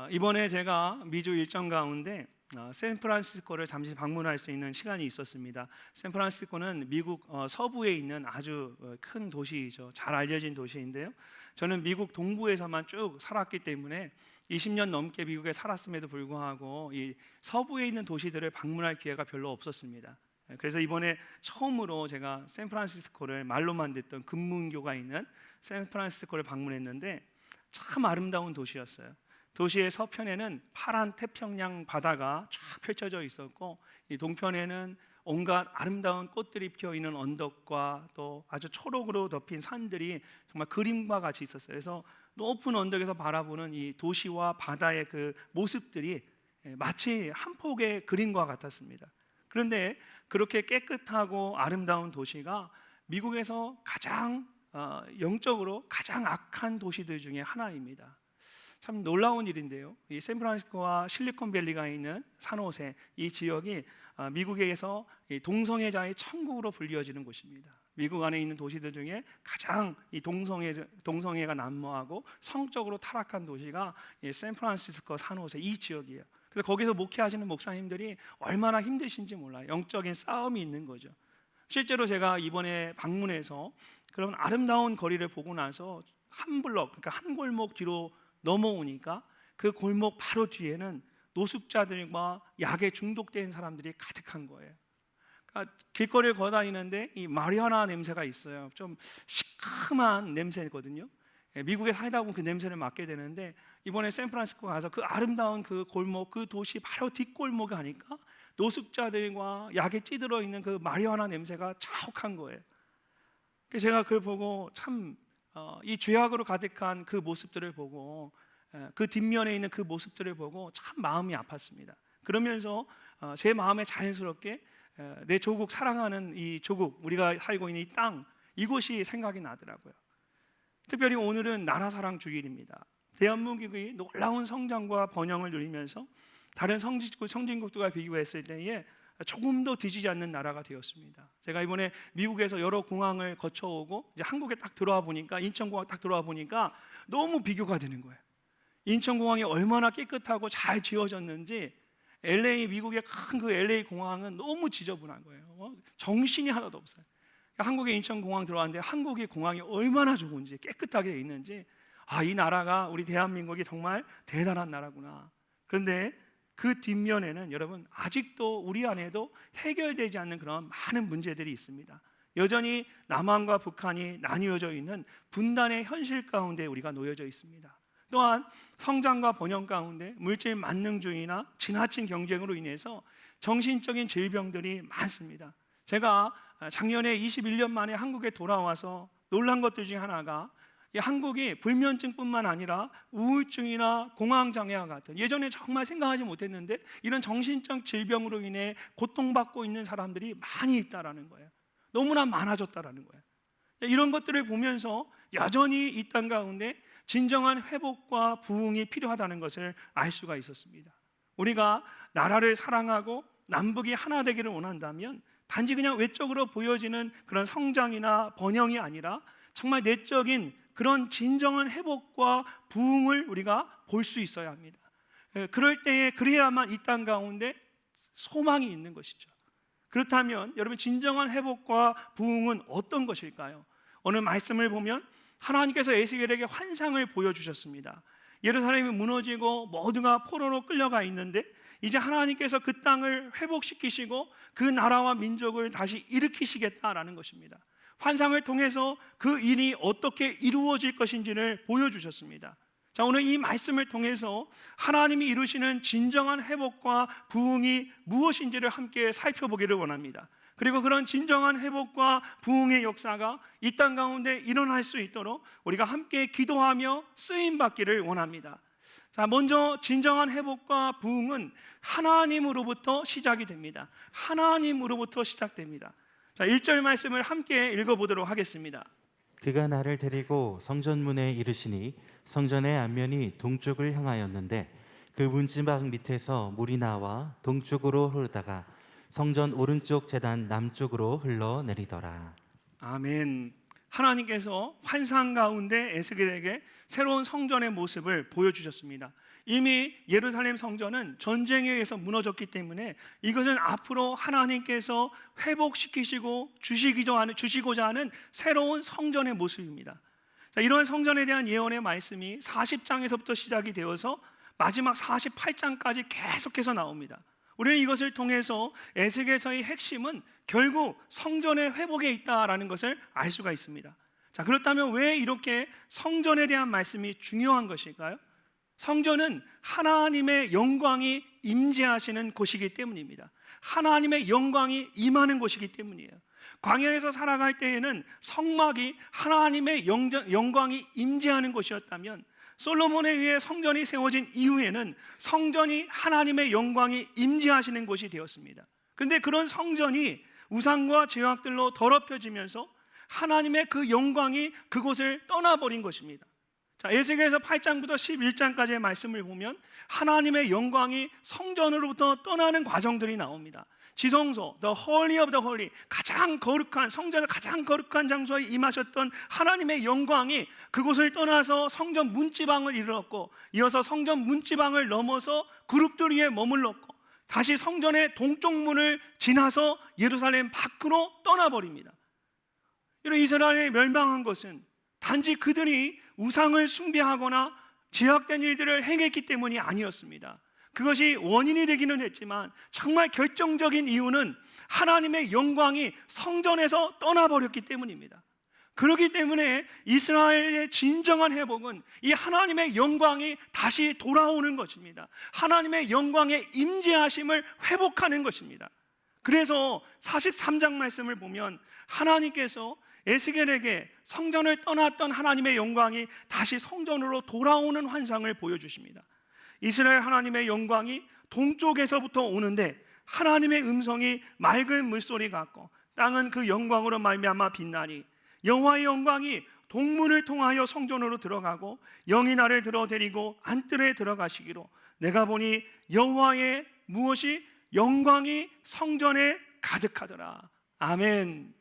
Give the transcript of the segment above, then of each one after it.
이번에 제가 미주 일정 가운데 샌프란시스코를 잠시 방문할 수 있는 시간이 있었습니다. 샌프란시스코는 미국 서부에 있는 아주 큰 도시이죠. 잘 알려진 도시인데요. 저는 미국 동부에서만 쭉 살았기 때문에 20년 넘게 미국에 살았음에도 불구하고 이 서부에 있는 도시들을 방문할 기회가 별로 없었습니다. 그래서 이번에 처음으로 제가 샌프란시스코를 말로만 듣던 금문교가 있는 샌프란시스코를 방문했는데 참 아름다운 도시였어요. 도시의 서편에는 파란 태평양 바다가 쫙 펼쳐져 있었고, 이 동편에는 온갖 아름다운 꽃들이 피어 있는 언덕과 또 아주 초록으로 덮인 산들이 정말 그림과 같이 있었어요. 그래서 높은 언덕에서 바라보는 이 도시와 바다의 그 모습들이 마치 한 폭의 그림과 같았습니다. 그런데 그렇게 깨끗하고 아름다운 도시가 미국에서 가장 영적으로 가장 악한 도시들 중에 하나입니다. 참 놀라운 일인데요. 이 샌프란시스코와 실리콘밸리가 있는 산호세, 이 지역이 미국에서 동성애자의 천국으로 불리워지는 곳입니다. 미국 안에 있는 도시들 중에 가장 이 동성애가 난무하고 성적으로 타락한 도시가 이 샌프란시스코 산호세 이 지역이에요. 그래서 거기서 목회하시는 목사님들이 얼마나 힘드신지 몰라요. 영적인 싸움이 있는 거죠. 실제로 제가 이번에 방문해서 그런 아름다운 거리를 보고 나서 한 블럭, 그러니까 한 골목 뒤로 넘어오니까 그 골목 바로 뒤에는 노숙자들과 약에 중독된 사람들이 가득한 거예요. 그러니까 길거리를 걸어다니는데 이 마리화나 냄새가 있어요. 좀 시큼한 냄새거든요. 미국에 살다 보면 그 냄새를 맡게 되는데 이번에 샌프란시스코 가서 그 아름다운 그 골목, 그 도시 바로 뒷골목에 가니까 노숙자들과 약에 찌들어 있는 그 마리화나 냄새가 자욱한 거예요. 그래서 제가 그걸 보고 참 이 죄악으로 가득한 그 모습들을 보고 그 뒷면에 있는 그 모습들을 보고 참 마음이 아팠습니다. 그러면서 제 마음에 자연스럽게 내 조국, 사랑하는 이 조국, 우리가 살고 있는 이 땅, 이곳이 생각이 나더라고요. 특별히 오늘은 나라 사랑 주일입니다. 대한민국이 놀라운 성장과 번영을 누리면서 다른 선진국들과 비교했을 때에 조금 더 뒤지지 않는 나라가 되었습니다. 제가 이번에 미국에서 여러 공항을 거쳐오고 이제 한국에 딱 들어와 보니까, 인천공항 딱 들어와 보니까 너무 비교가 되는 거예요. 인천공항이 얼마나 깨끗하고 잘 지어졌는지 LA, 미국의 큰 그 LA 공항은 너무 지저분한 거예요. 정신이 하나도 없어요. 한국의 인천공항 들어왔는데 한국의 공항이 얼마나 좋은지, 깨끗하게 돼 있는지, 이 나라가, 우리 대한민국이 정말 대단한 나라구나. 그런데 그 뒷면에는 여러분 아직도 우리 안에도 해결되지 않는 그런 많은 문제들이 있습니다. 여전히 남한과 북한이 나뉘어져 있는 분단의 현실 가운데 우리가 놓여져 있습니다. 또한 성장과 번영 가운데 물질 만능주의나 지나친 경쟁으로 인해서 정신적인 질병들이 많습니다. 제가 작년에 21년 만에 한국에 돌아와서 놀란 것들 중에 하나가 이 한국이 불면증뿐만 아니라 우울증이나 공황장애와 같은, 예전에 정말 생각하지 못했는데 이런 정신적 질병으로 인해 고통받고 있는 사람들이 많이 있다라는 거예요. 너무나 많아졌다라는 거예요. 이런 것들을 보면서 여전히 이 땅 가운데 진정한 회복과 부흥이 필요하다는 것을 알 수가 있었습니다. 우리가 나라를 사랑하고 남북이 하나 되기를 원한다면 단지 그냥 외적으로 보여지는 그런 성장이나 번영이 아니라 정말 내적인 그런 진정한 회복과 부흥을 우리가 볼 수 있어야 합니다. 그럴 때에 그래야만 이 땅 가운데 소망이 있는 것이죠. 그렇다면 여러분, 진정한 회복과 부흥은 어떤 것일까요? 오늘 말씀을 보면 하나님께서 에스겔에게 환상을 보여주셨습니다. 예루살렘이 무너지고 모두가 포로로 끌려가 있는데 이제 하나님께서 그 땅을 회복시키시고 그 나라와 민족을 다시 일으키시겠다라는 것입니다. 환상을 통해서 그 일이 어떻게 이루어질 것인지를 보여주셨습니다. 자, 오늘 이 말씀을 통해서 하나님이 이루시는 진정한 회복과 부흥이 무엇인지를 함께 살펴보기를 원합니다. 그리고 그런 진정한 회복과 부흥의 역사가 이 땅 가운데 일어날 수 있도록 우리가 함께 기도하며 쓰임받기를 원합니다. 자, 먼저 진정한 회복과 부흥은 하나님으로부터 시작이 됩니다. 하나님으로부터 시작됩니다. 자, 1절 말씀을 함께 읽어보도록 하겠습니다. 그가 나를 데리고 성전문에 이르시니 성전의 앞면이 동쪽을 향하였는데 그 문지방 밑에서 물이 나와 동쪽으로 흐르다가 성전 오른쪽 제단 남쪽으로 흘러내리더라. 아멘. 하나님께서 환상 가운데 에스겔에게 새로운 성전의 모습을 보여주셨습니다. 이미 예루살렘 성전은 전쟁에 의해서 무너졌기 때문에 이것은 앞으로 하나님께서 회복시키시고 주시고자 하는 새로운 성전의 모습입니다. 자, 이런 성전에 대한 예언의 말씀이 40장에서부터 시작이 되어서 마지막 48장까지 계속해서 나옵니다. 우리는 이것을 통해서 에스겔서의 핵심은 결국 성전의 회복에 있다라는 것을 알 수가 있습니다. 자, 그렇다면 왜 이렇게 성전에 대한 말씀이 중요한 것일까요? 성전은 하나님의 영광이 임재하시는 곳이기 때문입니다. 하나님의 영광이 임하는 곳이기 때문이에요. 광야에서 살아갈 때에는 성막이 하나님의 영광이 임재하는 곳이었다면, 솔로몬에 의해 성전이 세워진 이후에는 성전이 하나님의 영광이 임재하시는 곳이 되었습니다. 그런데 그런 성전이 우상과 죄악들로 더럽혀지면서 하나님의 그 영광이 그곳을 떠나버린 것입니다. 자, 에스겔서 8장부터 11장까지의 말씀을 보면 하나님의 영광이 성전으로부터 떠나는 과정들이 나옵니다. 지성소, the holy of the holy, 가장 거룩한, 성전의 가장 거룩한 장소에 임하셨던 하나님의 영광이 그곳을 떠나서 성전 문지방을 이르렀고, 이어서 성전 문지방을 넘어서 그룹들 위에 머물렀고, 다시 성전의 동쪽 문을 지나서 예루살렘 밖으로 떠나버립니다. 이런 이스라엘이 멸망한 것은 단지 그들이 우상을 숭배하거나 죄악된 일들을 행했기 때문이 아니었습니다. 그것이 원인이 되기는 했지만 정말 결정적인 이유는 하나님의 영광이 성전에서 떠나버렸기 때문입니다. 그렇기 때문에 이스라엘의 진정한 회복은 이 하나님의 영광이 다시 돌아오는 것입니다. 하나님의 영광의 임재하심을 회복하는 것입니다. 그래서 43장 말씀을 보면 하나님께서 에스겔에게 성전을 떠났던 하나님의 영광이 다시 성전으로 돌아오는 환상을 보여주십니다. 이스라엘 하나님의 영광이 동쪽에서부터 오는데 하나님의 음성이 맑은 물소리 같고 땅은 그 영광으로 말미암아 빛나니, 여호와의 영광이 동문을 통하여 성전으로 들어가고 영이 나를 들어데리고 안뜰에 들어가시기로, 내가 보니 여호와의 무엇이 영광이 성전에 가득하더라. 아멘.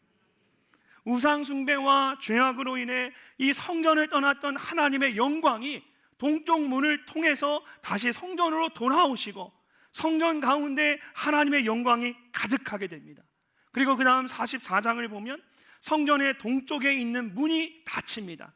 우상 숭배와 죄악으로 인해 이 성전을 떠났던 하나님의 영광이 동쪽 문을 통해서 다시 성전으로 돌아오시고 성전 가운데 하나님의 영광이 가득하게 됩니다. 그리고 그 다음 44장을 보면 성전의 동쪽에 있는 문이 닫힙니다.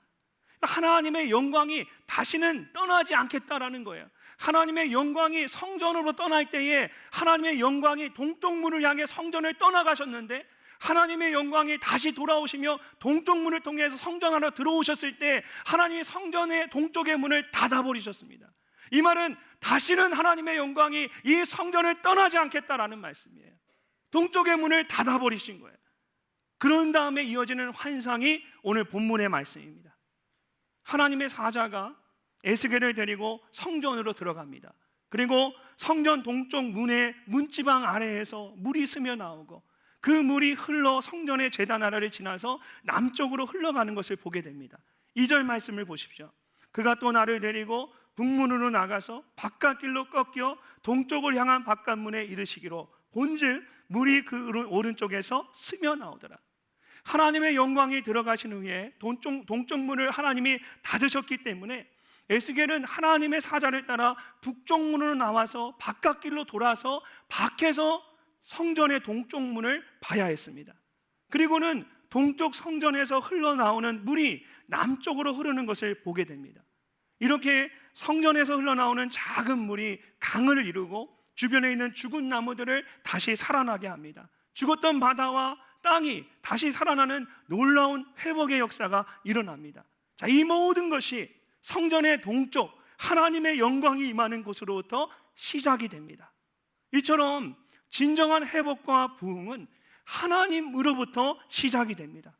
하나님의 영광이 다시는 떠나지 않겠다라는 거예요. 하나님의 영광이 성전으로 떠날 때에 하나님의 영광이 동쪽 문을 향해 성전을 떠나가셨는데, 하나님의 영광이 다시 돌아오시며 동쪽 문을 통해서 성전 안으로 들어오셨을 때 하나님이 성전의 동쪽의 문을 닫아버리셨습니다. 이 말은 다시는 하나님의 영광이 이 성전을 떠나지 않겠다라는 말씀이에요. 동쪽의 문을 닫아버리신 거예요. 그런 다음에 이어지는 환상이 오늘 본문의 말씀입니다. 하나님의 사자가 에스겔을 데리고 성전으로 들어갑니다. 그리고 성전 동쪽 문의 문지방 아래에서 물이 스며 나오고 그 물이 흘러 성전의 제단 아래를 지나서 남쪽으로 흘러가는 것을 보게 됩니다. 2절 말씀을 보십시오. 그가 또 나를 데리고 북문으로 나가서 바깥길로 꺾여 동쪽을 향한 바깥문에 이르시기로, 본즉 물이 그 오른쪽에서 스며 나오더라. 하나님의 영광이 들어가신 후에 동쪽 문을 하나님이 닫으셨기 때문에 에스겔은 하나님의 사자를 따라 북쪽 문으로 나와서 바깥길로 돌아서 밖에서 성전의 동쪽 문을 봐야 했습니다. 그리고는 동쪽 성전에서 흘러나오는 물이 남쪽으로 흐르는 것을 보게 됩니다. 이렇게 성전에서 흘러나오는 작은 물이 강을 이루고 주변에 있는 죽은 나무들을 다시 살아나게 합니다. 죽었던 바다와 땅이 다시 살아나는 놀라운 회복의 역사가 일어납니다. 자, 이 모든 것이 성전의 동쪽 하나님의 영광이 임하는 곳으로부터 시작이 됩니다. 이처럼 진정한 회복과 부흥은 하나님으로부터 시작이 됩니다.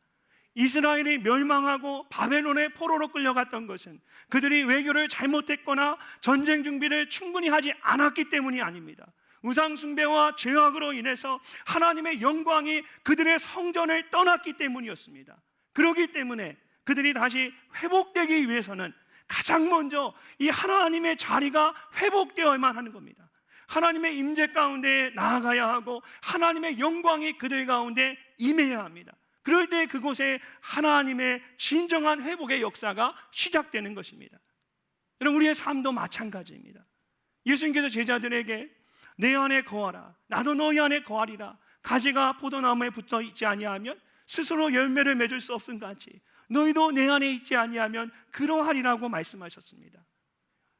이스라엘이 멸망하고 바벨론의 포로로 끌려갔던 것은 그들이 외교를 잘못했거나 전쟁 준비를 충분히 하지 않았기 때문이 아닙니다. 우상 숭배와 죄악으로 인해서 하나님의 영광이 그들의 성전을 떠났기 때문이었습니다. 그렇기 때문에 그들이 다시 회복되기 위해서는 가장 먼저 이 하나님의 자리가 회복되어야만 하는 겁니다. 하나님의 임재 가운데 나아가야 하고 하나님의 영광이 그들 가운데 임해야 합니다. 그럴 때 그곳에 하나님의 진정한 회복의 역사가 시작되는 것입니다. 여러분, 우리의 삶도 마찬가지입니다. 예수님께서 제자들에게 내 안에 거하라, 나도 너희 안에 거하리라. 가지가 포도나무에 붙어 있지 아니하면 스스로 열매를 맺을 수 없음 같이 너희도 내 안에 있지 아니하면 그러하리라고 말씀하셨습니다.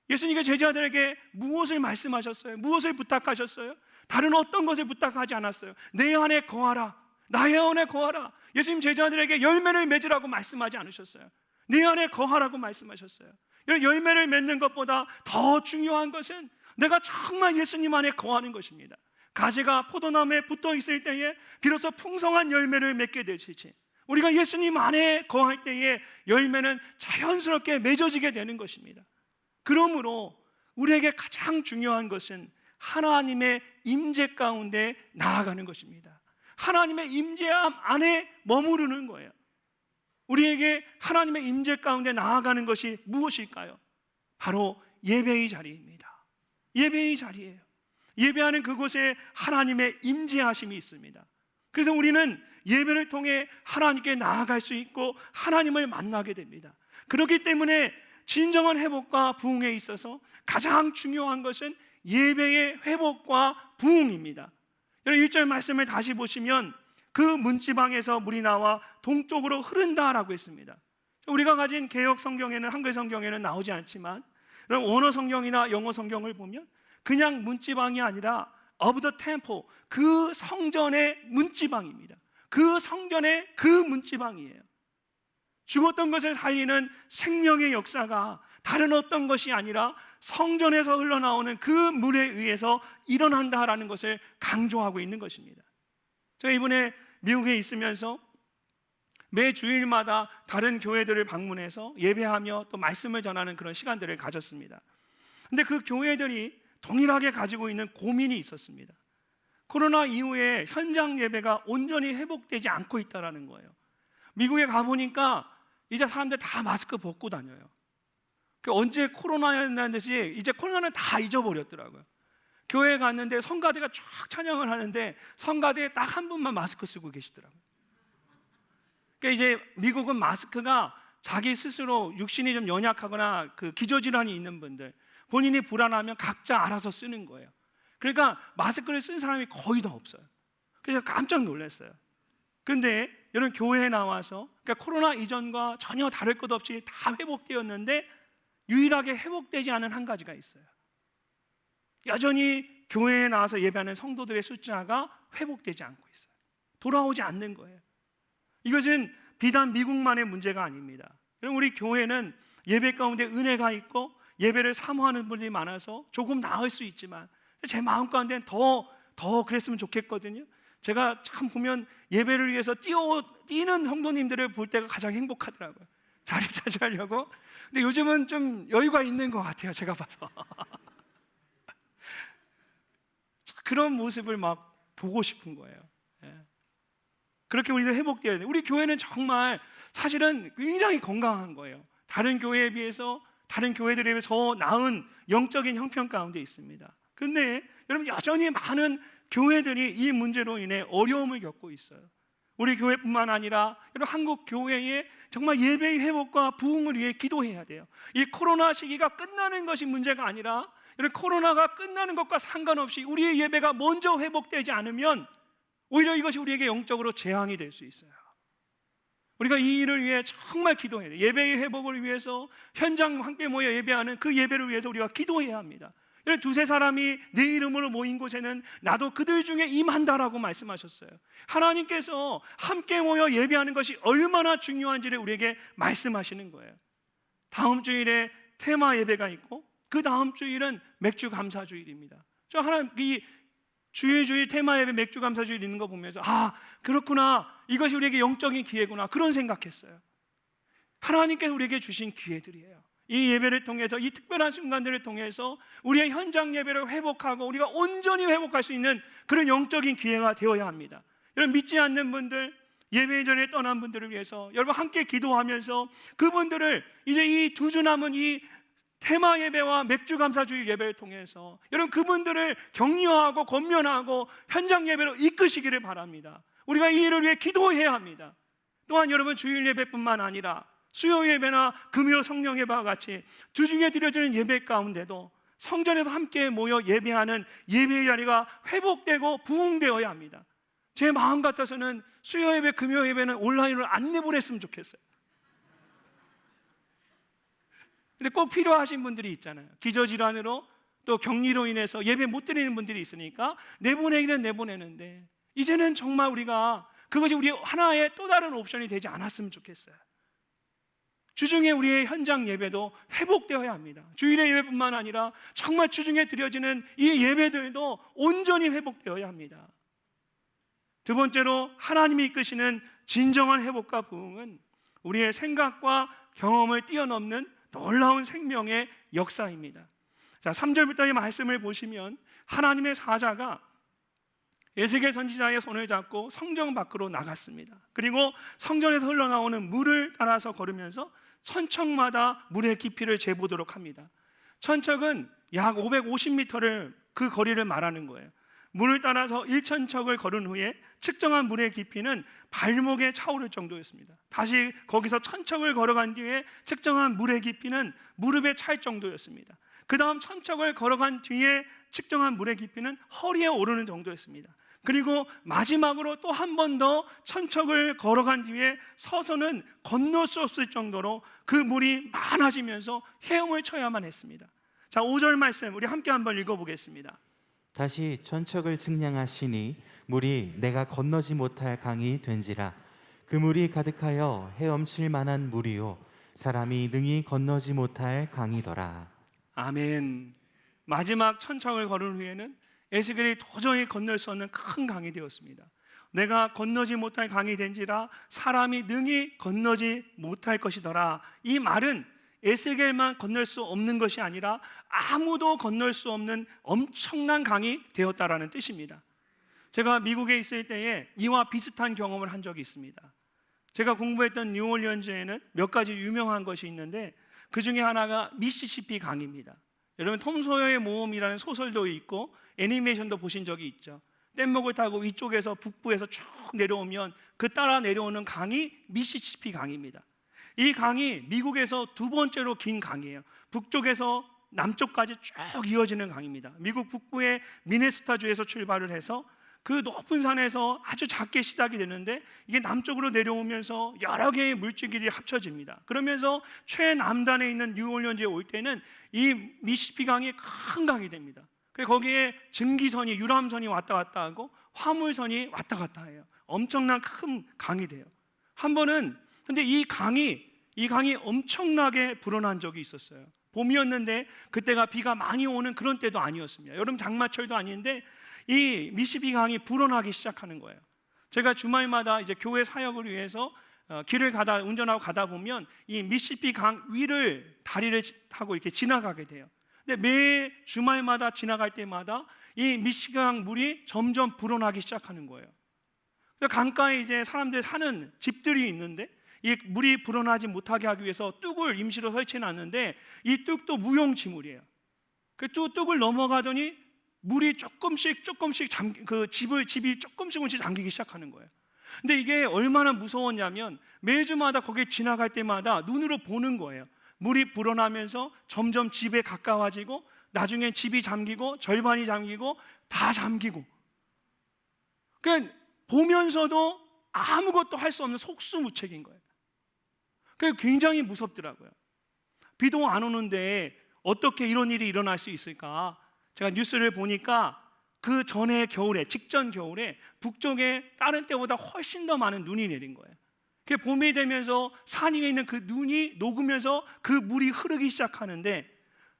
예수님께서 제자들에게 무엇을 말씀하셨어요? 무엇을 부탁하셨어요? 다른 어떤 것을 부탁하지 않았어요. 내 안에 거하라, 나의 안에 거하라. 예수님 제자들에게 열매를 맺으라고 말씀하지 않으셨어요. 내 안에 거하라고 말씀하셨어요. 열매를 맺는 것보다 더 중요한 것은 내가 정말 예수님 안에 거하는 것입니다. 가지가 포도나무에 붙어 있을 때에 비로소 풍성한 열매를 맺게 되시지, 우리가 예수님 안에 거할 때에 열매는 자연스럽게 맺어지게 되는 것입니다. 그러므로 우리에게 가장 중요한 것은 하나님의 임재 가운데 나아가는 것입니다. 하나님의 임재함 안에 머무르는 거예요. 우리에게 하나님의 임재 가운데 나아가는 것이 무엇일까요? 바로 예배의 자리입니다. 예배의 자리예요. 예배하는 그곳에 하나님의 임재하심이 있습니다. 그래서 우리는 예배를 통해 하나님께 나아갈 수 있고 하나님을 만나게 됩니다. 그렇기 때문에 진정한 회복과 부흥에 있어서 가장 중요한 것은 예배의 회복과 부흥입니다. 여러분 1절 말씀을 다시 보시면 그 문지방에서 물이 나와 동쪽으로 흐른다라고 했습니다. 우리가 가진 개역 성경에는, 한글 성경에는 나오지 않지만 여러분 원어 성경이나 영어 성경을 보면 그냥 문지방이 아니라 of the temple, 그 성전의 문지방입니다. 그 성전의 그 문지방이에요. 죽었던 것을 살리는 생명의 역사가 다른 어떤 것이 아니라 성전에서 흘러나오는 그 물에 의해서 일어난다라는 것을 강조하고 있는 것입니다. 제가 이번에 미국에 있으면서 매 주일마다 다른 교회들을 방문해서 예배하며 또 말씀을 전하는 그런 시간들을 가졌습니다. 근데 그 교회들이 동일하게 가지고 있는 고민이 있었습니다. 코로나 이후에 현장 예배가 온전히 회복되지 않고 있다는 거예요. 미국에 가보니까 이제 사람들 다 마스크 벗고 다녀요. 언제 코로나였다는 듯이 이제 코로나는 다 잊어버렸더라고요. 교회에 갔는데 성가대가 쫙 찬양을 하는데 성가대에 딱 한 분만 마스크 쓰고 계시더라고요. 그러니까 이제 미국은 마스크가 자기 스스로 육신이 좀 연약하거나 그 기저질환이 있는 분들, 본인이 불안하면 각자 알아서 쓰는 거예요. 그러니까 마스크를 쓴 사람이 거의 다 없어요. 그래서 깜짝 놀랐어요. 근데 여러분 교회에 나와서 그러니까 코로나 이전과 전혀 다를 것 없이 다 회복되었는데 유일하게 회복되지 않은 한 가지가 있어요. 여전히 교회에 나와서 예배하는 성도들의 숫자가 회복되지 않고 있어요. 돌아오지 않는 거예요. 이것은 비단 미국만의 문제가 아닙니다. 우리 교회는 예배 가운데 은혜가 있고 예배를 사모하는 분들이 많아서 조금 나을 수 있지만 제 마음 가운데는 더 그랬으면 좋겠거든요. 제가 참 보면 예배를 위해서 뛰는 성도님들을 볼 때가 가장 행복하더라고요. 자리 차지하려고. 근데 요즘은 좀 여유가 있는 것 같아요, 제가 봐서. 그런 모습을 막 보고 싶은 거예요. 그렇게 우리도 회복되어야 돼요. 우리 교회는 정말 사실은 굉장히 건강한 거예요. 다른 교회에 비해서, 다른 교회들에 비해서 더 나은 영적인 형편 가운데 있습니다. 근데 여러분 여전히 많은 교회들이 이 문제로 인해 어려움을 겪고 있어요. 우리 교회뿐만 아니라 여러분 한국 교회에 정말 예배의 회복과 부흥을 위해 기도해야 돼요. 이 코로나 시기가 끝나는 것이 문제가 아니라 여러분 코로나가 끝나는 것과 상관없이 우리의 예배가 먼저 회복되지 않으면 오히려 이것이 우리에게 영적으로 재앙이 될 수 있어요. 우리가 이 일을 위해 정말 기도해야 돼요. 예배의 회복을 위해서 현장 함께 모여 예배하는 그 예배를 위해서 우리가 기도해야 합니다. 두세 사람이 내 이름으로 모인 곳에는 나도 그들 중에 임한다라고 말씀하셨어요. 하나님께서 함께 모여 예배하는 것이 얼마나 중요한지를 우리에게 말씀하시는 거예요. 다음 주일에 테마 예배가 있고 그 다음 주일은 맥주 감사 주일입니다. 저 하나님 이 주일 테마 예배 맥주 감사 주일 있는 거 보면서 그렇구나, 이것이 우리에게 영적인 기회구나, 그런 생각했어요. 하나님께서 우리에게 주신 기회들이에요. 이 예배를 통해서, 이 특별한 순간들을 통해서 우리의 현장 예배를 회복하고 우리가 온전히 회복할 수 있는 그런 영적인 기회가 되어야 합니다. 여러분 믿지 않는 분들, 예배 전에 떠난 분들을 위해서 여러분 함께 기도하면서 그분들을 이제 이 두 주 남은 이 테마 예배와 맥주 감사주일 예배를 통해서 여러분 그분들을 격려하고 권면하고 현장 예배로 이끄시기를 바랍니다. 우리가 이 일을 위해 기도해야 합니다. 또한 여러분 주일 예배뿐만 아니라 수요 예배나 금요 성령 예배와 같이 주중에 드려지는 예배 가운데도 성전에서 함께 모여 예배하는 예배의 자리가 회복되고 부흥되어야 합니다. 제 마음 같아서는 수요 예배, 금요 예배는 온라인으로 안 내보냈으면 좋겠어요. 근데 꼭 필요하신 분들이 있잖아요. 기저질환으로 또 격리로 인해서 예배 못 드리는 분들이 있으니까 내보내기는 내보내는데, 이제는 정말 우리가 그것이 우리 하나의 또 다른 옵션이 되지 않았으면 좋겠어요. 주중에 우리의 현장 예배도 회복되어야 합니다. 주일의 예배뿐만 아니라 정말 주중에 드려지는 이 예배들도 온전히 회복되어야 합니다. 두 번째로, 하나님이 이끄시는 진정한 회복과 부흥은 우리의 생각과 경험을 뛰어넘는 놀라운 생명의 역사입니다. 자, 3절부터의 말씀을 보시면 하나님의 사자가 에스겔 선지자의 손을 잡고 성전 밖으로 나갔습니다. 그리고 성전에서 흘러나오는 물을 따라서 걸으면서 천척마다 물의 깊이를 재보도록 합니다. 천척은 약 550m를 그 거리를 말하는 거예요. 물을 따라서 1천척을 걸은 후에 측정한 물의 깊이는 발목에 차오를 정도였습니다. 다시 거기서 1000척을 걸어간 뒤에 측정한 물의 깊이는 무릎에 찰 정도였습니다. 그 다음 1000척을 걸어간 뒤에 측정한 물의 깊이는 허리에 오르는 정도였습니다. 그리고 마지막으로 또 한 번 더 1000척을 걸어간 뒤에 서서는 건널 수 없을 정도로 그 물이 많아지면서 헤엄을 쳐야만 했습니다. 자, 5절 말씀 우리 함께 한번 읽어보겠습니다. 다시 천척을 측량하시니 물이 내가 건너지 못할 강이 된지라. 그 물이 가득하여 헤엄칠 만한 물이요 사람이 능히 건너지 못할 강이더라. 아멘. 마지막 1000척을 걸은 후에는 에스겔이 도저히 건널 수 없는 큰 강이 되었습니다. 내가 건너지 못할 강이 된지라 사람이 능히 건너지 못할 것이더라. 이 말은 에스겔만 건널 수 없는 것이 아니라 아무도 건널 수 없는 엄청난 강이 되었다라는 뜻입니다. 제가 미국에 있을 때에 이와 비슷한 경험을 한 적이 있습니다. 제가 공부했던 뉴올리언즈에는 몇 가지 유명한 것이 있는데 그 중에 하나가 미시시피 강입니다. 여러분 톰 소여의 모험이라는 소설도 있고 애니메이션도 보신 적이 있죠. 뗏목을 타고 위쪽에서 북부에서 쭉 내려오면 그 따라 내려오는 강이 미시시피 강입니다. 이 강이 미국에서 두 번째로 긴 강이에요. 북쪽에서 남쪽까지 쭉 이어지는 강입니다. 미국 북부의 미네소타주에서 출발을 해서 그 높은 산에서 아주 작게 시작이 되는데 이게 남쪽으로 내려오면서 여러 개의 물줄기들이 합쳐집니다. 그러면서 최남단에 있는 뉴올리언즈에 올 때는 이 미시시피 강이 큰 강이 됩니다. 거기에 증기선이, 유람선이 왔다 갔다 하고 화물선이 왔다 갔다 해요. 엄청난 큰 강이 돼요. 한 번은 근데 이 강이 엄청나게 불어난 적이 있었어요. 봄이었는데 그때가 비가 많이 오는 그런 때도 아니었습니다. 여름 장마철도 아닌데 이 미시시피 강이 불어나기 시작하는 거예요. 제가 주말마다 이제 교회 사역을 위해서 길을 운전하고 가다 보면 이 미시시피 강 위를 다리를 타고 이렇게 지나가게 돼요. 근데 매 주말마다 지나갈 때마다 이 미시시피 강 물이 점점 불어나기 시작하는 거예요. 강가에 이제 사람들 사는 집들이 있는데 이 물이 불어나지 못하게 하기 위해서 뚝을 임시로 설치해 놨는데 이 뚝도 무용지물이에요. 그 뚝을 넘어가더니 물이 조금씩 집이 조금씩 잠기기 시작하는 거예요. 근데 이게 얼마나 무서웠냐면 매주마다 거기 지나갈 때마다 눈으로 보는 거예요. 물이 불어나면서 점점 집에 가까워지고 나중에 집이 잠기고 절반이 잠기고 다 잠기고, 그러니까 보면서도 아무것도 할 수 없는 속수무책인 거예요. 그게 굉장히 무섭더라고요. 비도 안 오는데 어떻게 이런 일이 일어날 수 있을까? 제가 뉴스를 보니까 그 전에 겨울에, 직전 겨울에 북쪽에 다른 때보다 훨씬 더 많은 눈이 내린 거예요. 그게 봄이 되면서 산 위에 있는 그 눈이 녹으면서 그 물이 흐르기 시작하는데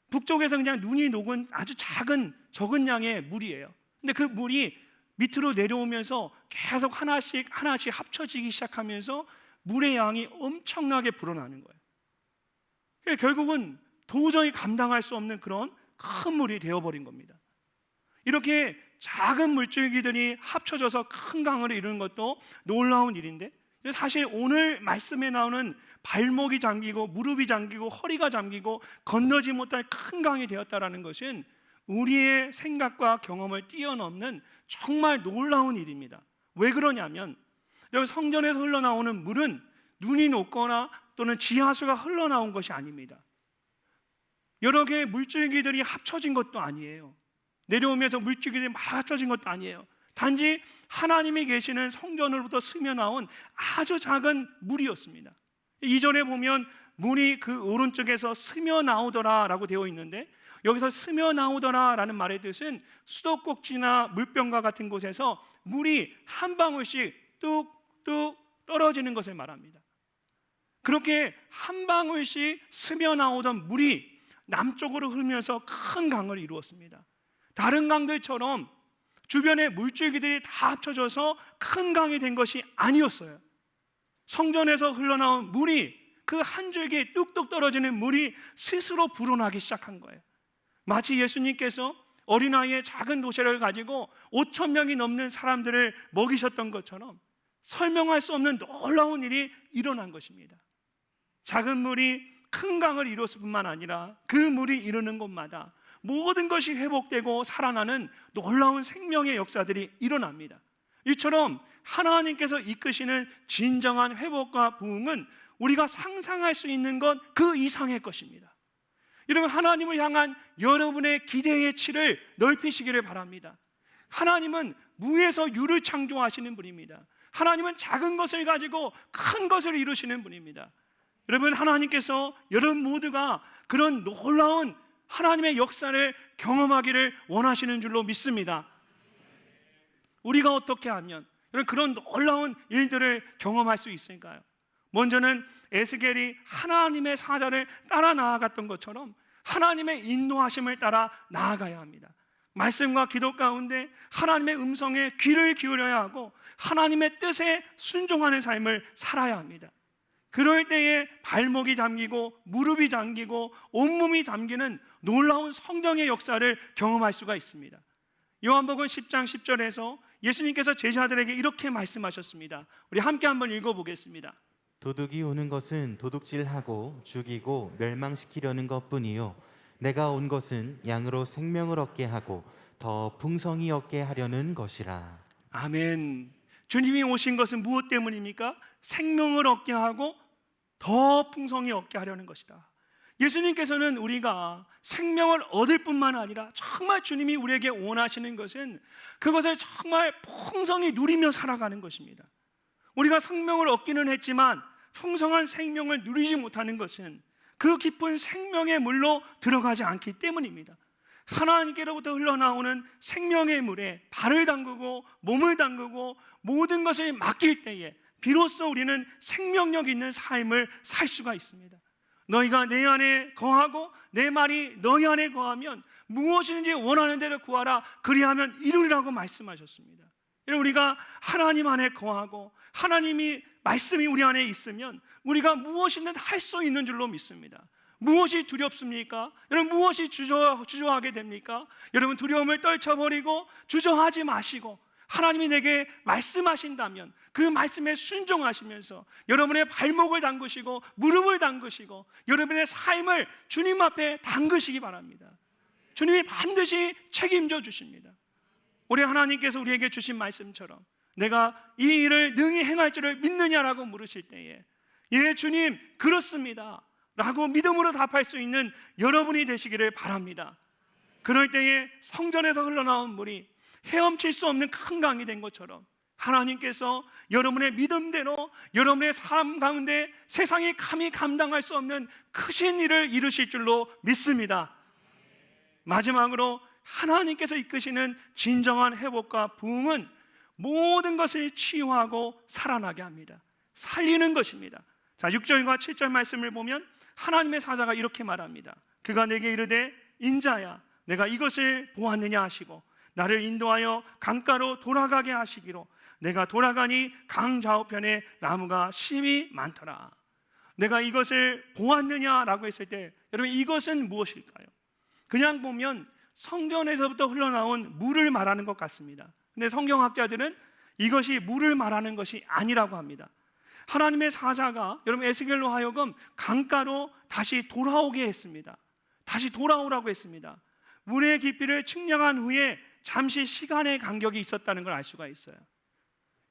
북쪽에서 그냥 눈이 녹은 아주 적은 양의 물이에요. 근데 그 물이 밑으로 내려오면서 계속 하나씩 합쳐지기 시작하면서 물의 양이 엄청나게 불어나는 거예요. 결국은 도저히 감당할 수 없는 그런 큰 물이 되어버린 겁니다. 이렇게 작은 물줄기들이 합쳐져서 큰 강을 이루는 것도 놀라운 일인데, 사실 오늘 말씀에 나오는 발목이 잠기고 무릎이 잠기고 허리가 잠기고 건너지 못할 큰 강이 되었다라는 것은 우리의 생각과 경험을 뛰어넘는 정말 놀라운 일입니다. 왜 그러냐면 여러분, 성전에서 흘러나오는 물은 눈이 녹거나 또는 지하수가 흘러나온 것이 아닙니다. 여러 개의 물줄기들이 합쳐진 것도 아니에요. 내려오면서 물줄기들이 막 합쳐진 것도 아니에요. 단지 하나님이 계시는 성전으로부터 스며나온 아주 작은 물이었습니다. 이전에 보면 물이 그 오른쪽에서 스며나오더라 라고 되어 있는데, 여기서 스며나오더라 라는 말의 뜻은 수도꼭지나 물병과 같은 곳에서 물이 한 방울씩 뚝뚝 떨어지는 것을 말합니다. 그렇게 한 방울씩 스며나오던 물이 남쪽으로 흐르면서 큰 강을 이루었습니다. 다른 강들처럼 주변의 물줄기들이 다 합쳐져서 큰 강이 된 것이 아니었어요. 성전에서 흘러나온 물이, 그 한 줄기 뚝뚝 떨어지는 물이 스스로 불어나기 시작한 거예요. 마치 예수님께서 어린아이의 작은 도시락을 가지고 5천 명이 넘는 사람들을 먹이셨던 것처럼 설명할 수 없는 놀라운 일이 일어난 것입니다. 작은 물이 큰 강을 이뤘을 뿐만 아니라 그 물이 이르는 곳마다 모든 것이 회복되고 살아나는 놀라운 생명의 역사들이 일어납니다. 이처럼 하나님께서 이끄시는 진정한 회복과 부흥은 우리가 상상할 수 있는 것 그 이상의 것입니다. 여러분, 하나님을 향한 여러분의 기대의 치를 넓히시기를 바랍니다. 하나님은 무에서 유를 창조하시는 분입니다. 하나님은 작은 것을 가지고 큰 것을 이루시는 분입니다. 여러분, 하나님께서 여러분 모두가 그런 놀라운 하나님의 역사를 경험하기를 원하시는 줄로 믿습니다. 우리가 어떻게 하면 그런 놀라운 일들을 경험할 수 있을까요? 먼저는 에스겔이 하나님의 사자를 따라 나아갔던 것처럼 하나님의 인도하심을 따라 나아가야 합니다. 말씀과 기도 가운데 하나님의 음성에 귀를 기울여야 하고 하나님의 뜻에 순종하는 삶을 살아야 합니다. 그럴 때에 발목이 잠기고 무릎이 잠기고 온몸이 잠기는 놀라운 성령의 역사를 경험할 수가 있습니다. 요한복음 10장 10절에서 예수님께서 제자들에게 이렇게 말씀하셨습니다. 우리 함께 한번 읽어보겠습니다. 도둑이 오는 것은 도둑질하고 죽이고 멸망시키려는 것뿐이요 내가 온 것은 양으로 생명을 얻게 하고 더 풍성히 얻게 하려는 것이라. 아멘. 주님이 오신 것은 무엇 때문입니까? 생명을 얻게 하고 더 풍성히 얻게 하려는 것이다. 예수님께서는 우리가 생명을 얻을 뿐만 아니라 정말 주님이 우리에게 원하시는 것은 그것을 정말 풍성히 누리며 살아가는 것입니다. 우리가 생명을 얻기는 했지만 풍성한 생명을 누리지 못하는 것은 그 깊은 생명의 물로 들어가지 않기 때문입니다. 하나님께로부터 흘러나오는 생명의 물에 발을 담그고 몸을 담그고 모든 것을 맡길 때에 비로소 우리는 생명력 있는 삶을 살 수가 있습니다. 너희가 내 안에 거하고 내 말이 너희 안에 거하면 무엇이든지 원하는 대로 구하라 그리하면 이루리라고 말씀하셨습니다. 우리가 하나님 안에 거하고 하나님이 말씀이 우리 안에 있으면 우리가 무엇이든 할 수 있는 줄로 믿습니다. 무엇이 두렵습니까? 여러분, 무엇이 주저하게 됩니까? 여러분, 두려움을 떨쳐버리고 주저하지 마시고 하나님이 내게 말씀하신다면 그 말씀에 순종하시면서 여러분의 발목을 담그시고 무릎을 담그시고 여러분의 삶을 주님 앞에 담그시기 바랍니다. 주님이 반드시 책임져 주십니다. 우리 하나님께서 우리에게 주신 말씀처럼 내가 이 일을 능히 행할 줄을 믿느냐라고 물으실 때에 예 주님 그렇습니다 라고 믿음으로 답할 수 있는 여러분이 되시기를 바랍니다. 그럴 때에 성전에서 흘러나온 물이 헤엄칠 수 없는 큰 강이 된 것처럼 하나님께서 여러분의 믿음대로 여러분의 삶 가운데 세상이 감히 감당할 수 없는 크신 일을 이루실 줄로 믿습니다. 마지막으로 하나님께서 이끄시는 진정한 회복과 부흥은 모든 것을 치유하고 살아나게 합니다. 살리는 것입니다. 자, 6절과 7절 말씀을 보면 하나님의 사자가 이렇게 말합니다. 그가 내게 이르되 인자야 내가 이것을 보았느냐 하시고 나를 인도하여 강가로 돌아가게 하시기로 내가 돌아가니 강 좌우편에 나무가 심히 많더라. 내가 이것을 보았느냐라고 했을 때 여러분 이것은 무엇일까요? 그냥 보면 성전에서부터 흘러나온 물을 말하는 것 같습니다. 근데 성경학자들은 이것이 물을 말하는 것이 아니라고 합니다. 하나님의 사자가 여러분 에스겔로 하여금 강가로 다시 돌아오게 했습니다. 다시 돌아오라고 했습니다. 물의 깊이를 측량한 후에 잠시 시간의 간격이 있었다는 걸 알 수가 있어요.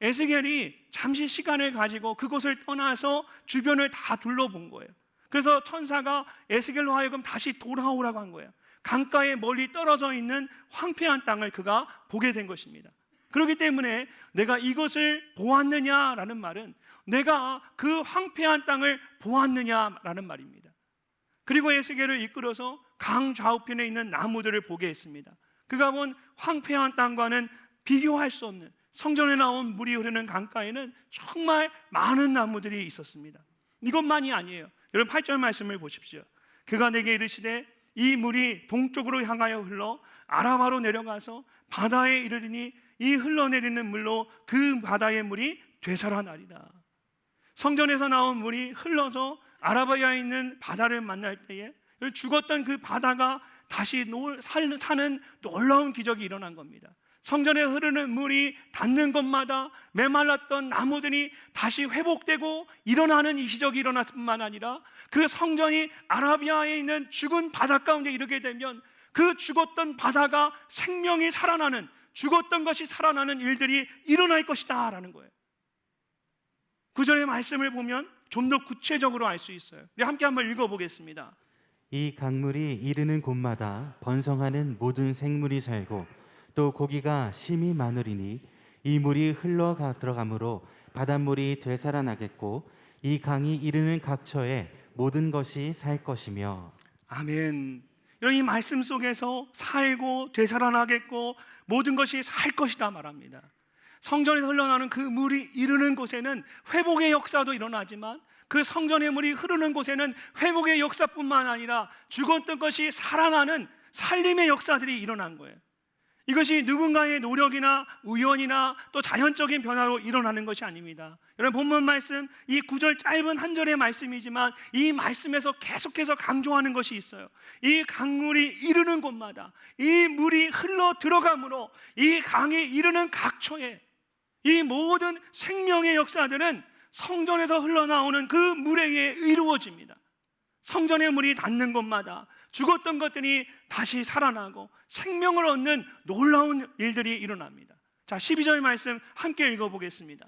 에스겔이 잠시 시간을 가지고 그곳을 떠나서 주변을 다 둘러본 거예요. 그래서 천사가 에스겔로 하여금 다시 돌아오라고 한 거예요. 강가에 멀리 떨어져 있는 황폐한 땅을 그가 보게 된 것입니다. 그렇기 때문에 내가 이것을 보았느냐라는 말은 내가 그 황폐한 땅을 보았느냐라는 말입니다. 그리고 에스겔을 이끌어서 강 좌우편에 있는 나무들을 보게 했습니다. 그가 본 황폐한 땅과는 비교할 수 없는, 성전에 나온 물이 흐르는 강가에는 정말 많은 나무들이 있었습니다. 이것만이 아니에요. 여러분 8절 말씀을 보십시오. 그가 내게 이르시되 이 물이 동쪽으로 향하여 흘러 아라바로 내려가서 바다에 이르리니 이 흘러내리는 물로 그 바다의 물이 되살아나리라. 성전에서 나온 물이 흘러서 아라바에 있는 바다를 만날 때에 죽었던 그 바다가 다시 사는 놀라운 기적이 일어난 겁니다. 성전에 흐르는 물이 닿는 곳마다 메말랐던 나무들이 다시 회복되고 일어나는 이 기적이 일어났을 뿐만 아니라 그 성전이 아라비아에 있는 죽은 바다 가운데 이르게 되면 그 죽었던 바다가 생명이 살아나는, 죽었던 것이 살아나는 일들이 일어날 것이다 라는 거예요. 구절의 말씀을 보면 좀 더 구체적으로 알 수 있어요. 우리 함께 한번 읽어보겠습니다. 이 강물이 이르는 곳마다 번성하는 모든 생물이 살고 또 고기가 심히 많으리니 이 물이 흘러가 들어가므로 바닷물이 되살아나겠고 이 강이 이르는 각처에 모든 것이 살 것이며. 아멘. 이런 이 말씀 속에서 살고 되살아나겠고 모든 것이 살 것이다 말합니다. 성전에서 흘러나오는 그 물이 이르는 곳에는 회복의 역사도 일어나지만 그 성전의 물이 흐르는 곳에는 회복의 역사뿐만 아니라 죽었던 것이 살아나는 살림의 역사들이 일어난 거예요. 이것이 누군가의 노력이나 우연이나 또 자연적인 변화로 일어나는 것이 아닙니다. 여러분 본문 말씀 이 9절 짧은 한 절의 말씀이지만 이 말씀에서 계속해서 강조하는 것이 있어요. 이 강물이 이르는 곳마다 이 물이 흘러 들어가므로 이 강이 이르는 각처에 이 모든 생명의 역사들은 성전에서 흘러나오는 그 물에 의해 이루어집니다. 성전의 물이 닿는 곳마다 죽었던 것들이 다시 살아나고 생명을 얻는 놀라운 일들이 일어납니다. 자, 12절 말씀 함께 읽어보겠습니다.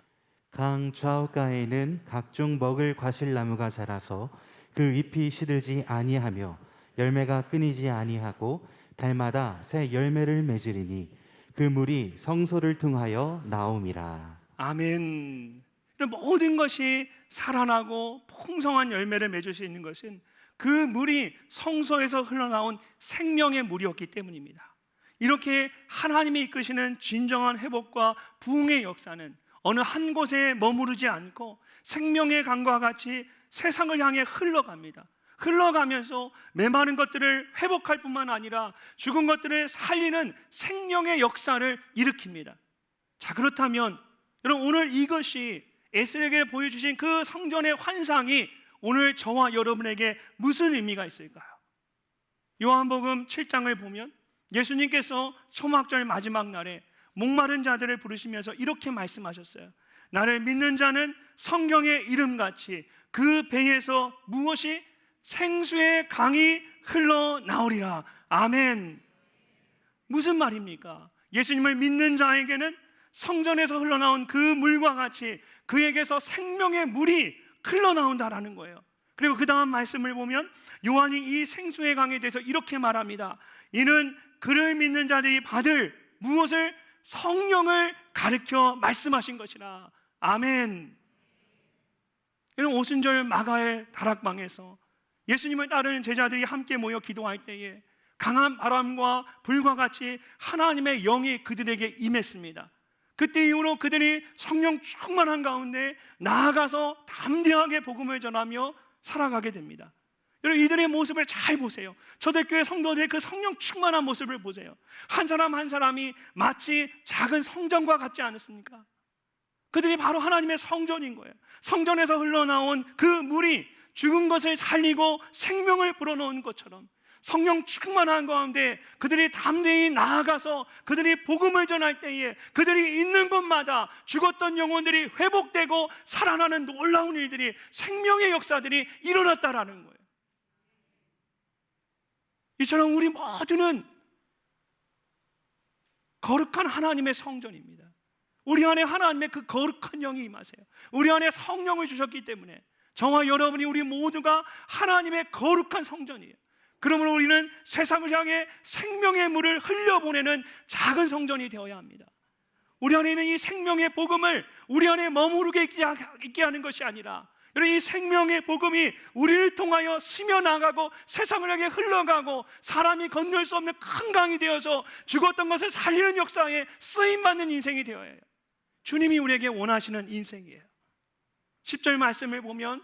강 좌우가에는 각종 먹을 과실나무가 자라서 그 잎이 시들지 아니하며 열매가 끊이지 아니하고 달마다 새 열매를 맺으리니 그 물이 성소를 통하여 나옴이라. 아멘. 모든 것이 살아나고 풍성한 열매를 맺을 수 있는 것은 그 물이 성소에서 흘러나온 생명의 물이었기 때문입니다. 이렇게 하나님이 이끄시는 진정한 회복과 부흥의 역사는 어느 한 곳에 머무르지 않고 생명의 강과 같이 세상을 향해 흘러갑니다. 흘러가면서 메마른 것들을 회복할 뿐만 아니라 죽은 것들을 살리는 생명의 역사를 일으킵니다. 자, 그렇다면 여러분 오늘 이것이 에스겔에게 보여주신 그 성전의 환상이 오늘 저와 여러분에게 무슨 의미가 있을까요? 요한복음 7장을 보면 예수님께서 초막절 마지막 날에 목마른 자들을 부르시면서 이렇게 말씀하셨어요. 나를 믿는 자는 성경의 이름같이 그 배에서 무엇이 생수의 강이 흘러나오리라. 아멘. 무슨 말입니까? 예수님을 믿는 자에게는 성전에서 흘러나온 그 물과 같이 그에게서 생명의 물이 흘러나온다라는 거예요. 그리고 그 다음 말씀을 보면 요한이 이 생수의 강에 대해서 이렇게 말합니다. 이는 그를 믿는 자들이 받을 무엇을? 성령을 가르쳐 말씀하신 것이라. 아멘. 이런 오순절 마가의 다락방에서 예수님을 따르는 제자들이 함께 모여 기도할 때에 강한 바람과 불과 같이 하나님의 영이 그들에게 임했습니다. 그때 이후로 그들이 성령 충만한 가운데 나아가서 담대하게 복음을 전하며 살아가게 됩니다. 여러분 이들의 모습을 잘 보세요. 초대교회 성도들의 그 성령 충만한 모습을 보세요. 한 사람 한 사람이 마치 작은 성전과 같지 않습니까? 그들이 바로 하나님의 성전인 거예요. 성전에서 흘러나온 그 물이 죽은 것을 살리고 생명을 불어넣은 것처럼 성령 충만한 가운데 그들이 담대히 나아가서 그들이 복음을 전할 때에 그들이 있는 곳마다 죽었던 영혼들이 회복되고 살아나는 놀라운 일들이, 생명의 역사들이 일어났다라는 거예요. 이처럼 우리 모두는 거룩한 하나님의 성전입니다. 우리 안에 하나님의 그 거룩한 영이 임하세요. 우리 안에 성령을 주셨기 때문에 저와 여러분이 우리 모두가 하나님의 거룩한 성전이에요. 그러므로 우리는 세상을 향해 생명의 물을 흘려보내는 작은 성전이 되어야 합니다. 우리 안에 있는 이 생명의 복음을 우리 안에 머무르게 있게 하는 것이 아니라, 이 생명의 복음이 우리를 통하여 스며나가고 세상을 향해 흘러가고 사람이 건널 수 없는 큰 강이 되어서 죽었던 것을 살리는 역사에 쓰임받는 인생이 되어야 해요. 주님이 우리에게 원하시는 인생이에요. 10절 말씀을 보면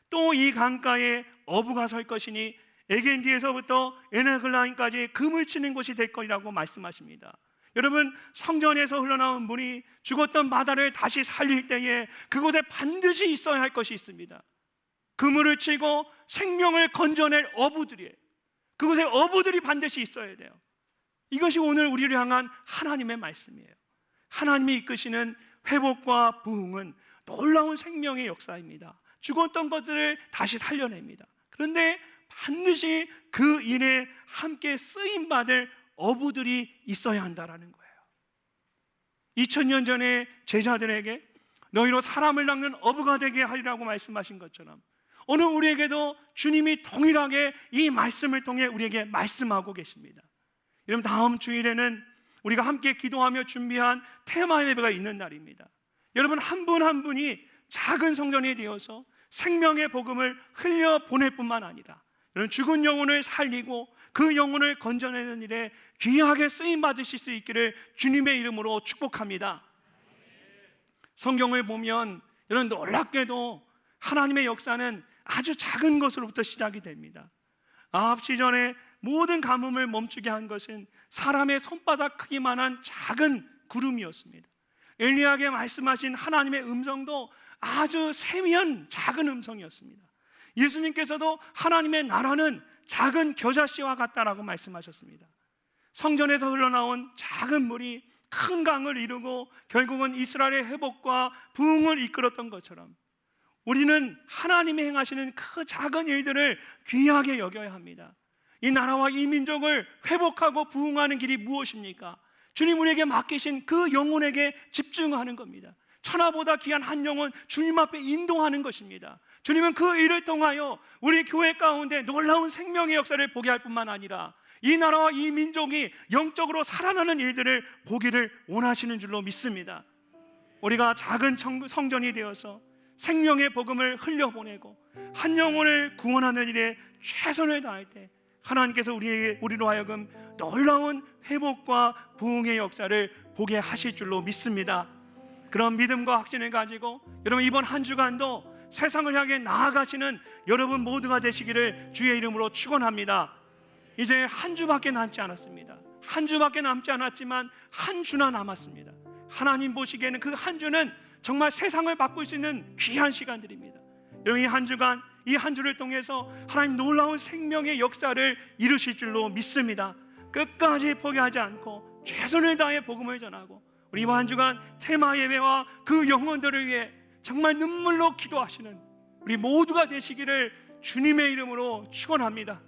또 이 강가에 어부가 설 것이니 에겐디에서부터 에네글라인까지 금을 치는 곳이 될 것이라고 말씀하십니다. 여러분, 성전에서 흘러나온 물이 죽었던 바다를 다시 살릴 때에 그곳에 반드시 있어야 할 것이 있습니다. 그물을 치고 생명을 건져낼 어부들이에요. 그곳에 어부들이 반드시 있어야 돼요. 이것이 오늘 우리를 향한 하나님의 말씀이에요. 하나님이 이끄시는 회복과 부흥은 놀라운 생명의 역사입니다. 죽었던 것들을 다시 살려냅니다. 그런데 반드시 그 일에 함께 쓰임받을 어부들이 있어야 한다는 거예요. 2000년 전에 제자들에게 너희로 사람을 낚는 어부가 되게 하리라고 말씀하신 것처럼 오늘 우리에게도 주님이 동일하게 이 말씀을 통해 우리에게 말씀하고 계십니다. 여러분, 다음 주일에는 우리가 함께 기도하며 준비한 테마 예배가 있는 날입니다. 여러분, 한 분 한 분이 작은 성전이 되어서 생명의 복음을 흘려보낼 뿐만 아니라 여러분, 죽은 영혼을 살리고 그 영혼을 건져내는 일에 귀하게 쓰임받으실 수 있기를 주님의 이름으로 축복합니다. 성경을 보면 여러분, 놀랍게도 하나님의 역사는 아주 작은 것으로부터 시작이 됩니다. 아합 시절에 모든 가뭄을 멈추게 한 것은 사람의 손바닥 크기만한 작은 구름이었습니다. 엘리야에게 말씀하신 하나님의 음성도 아주 세미한 작은 음성이었습니다. 예수님께서도 하나님의 나라는 작은 겨자씨와 같다라고 말씀하셨습니다. 성전에서 흘러나온 작은 물이 큰 강을 이루고 결국은 이스라엘의 회복과 부흥을 이끌었던 것처럼 우리는 하나님이 행하시는 그 작은 일들을 귀하게 여겨야 합니다. 이 나라와 이 민족을 회복하고 부흥하는 길이 무엇입니까? 주님 우리에게 맡기신 그 영혼에게 집중하는 겁니다. 천하보다 귀한 한 영혼 주님 앞에 인도하는 것입니다. 주님은 그 일을 통하여 우리 교회 가운데 놀라운 생명의 역사를 보게 할 뿐만 아니라 이 나라와 이 민족이 영적으로 살아나는 일들을 보기를 원하시는 줄로 믿습니다. 우리가 작은 성전이 되어서 생명의 복음을 흘려보내고 한 영혼을 구원하는 일에 최선을 다할 때 하나님께서 우리로 하여금 놀라운 회복과 부흥의 역사를 보게 하실 줄로 믿습니다. 그런 믿음과 확신을 가지고 여러분, 이번 한 주간도 세상을 향해 나아가시는 여러분 모두가 되시기를 주의 이름으로 축원합니다. 이제 한 주밖에 남지 않았습니다. 한 주밖에 남지 않았지만 한 주나 남았습니다. 하나님 보시기에는 그 한 주는 정말 세상을 바꿀 수 있는 귀한 시간들입니다. 여러분, 이 한 주간, 이 한 주를 통해서 하나님 놀라운 생명의 역사를 이루실 줄로 믿습니다. 끝까지 포기하지 않고 최선을 다해 복음을 전하고 우리 이번 한 주간 테마 예배와 그 영혼들을 위해 정말 눈물로 기도하시는 우리 모두가 되시기를 주님의 이름으로 축원합니다.